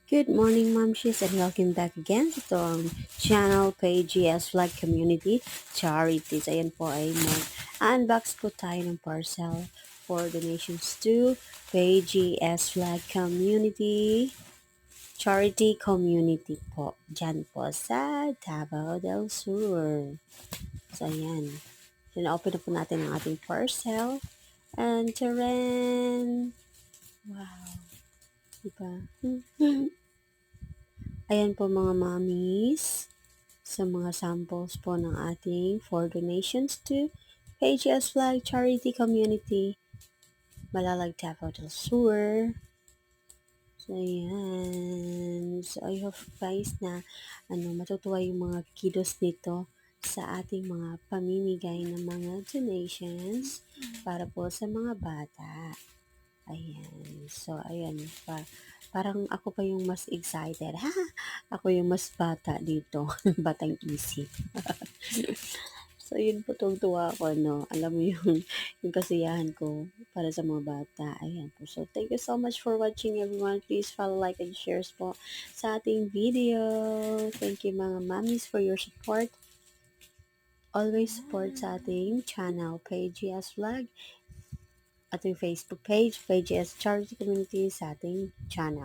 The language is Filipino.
Good morning, Momshies, and welcome back again to our channel, PGS Flag Community Charities. Ayan po ay mag-unbox po tayo ng parcel for donations to PGS Flag Community Charity Community po. Diyan po sa Davao del Sur. So, ayan. Open na po natin ang ating parcel. And taran! Wow! Diba? Ayan po mga mommies, sa mga samples po ng ating for donations to PGS Flag Charity Community, Malalag Davao del Sur. So, ayan. So, I hope guys na matutuwa yung mga kiddos nito sa ating mga pamimigay ng mga donations para po sa mga bata. Ayan. So, ayan. Parang ako pa yung mas excited. Ha? Ako yung mas bata dito. Batang isip. So, yun po tuwa ako, no? Alam mo yung kasiyahan ko para sa mga bata. Ayan po. So, thank you so much for watching, everyone. Please follow, like, and shares po sa ating video. Thank you, mga mommies, for your support. Always support sa ating channel, PGS Vlog, ating Facebook page, PGS Charity Community sa ating channel.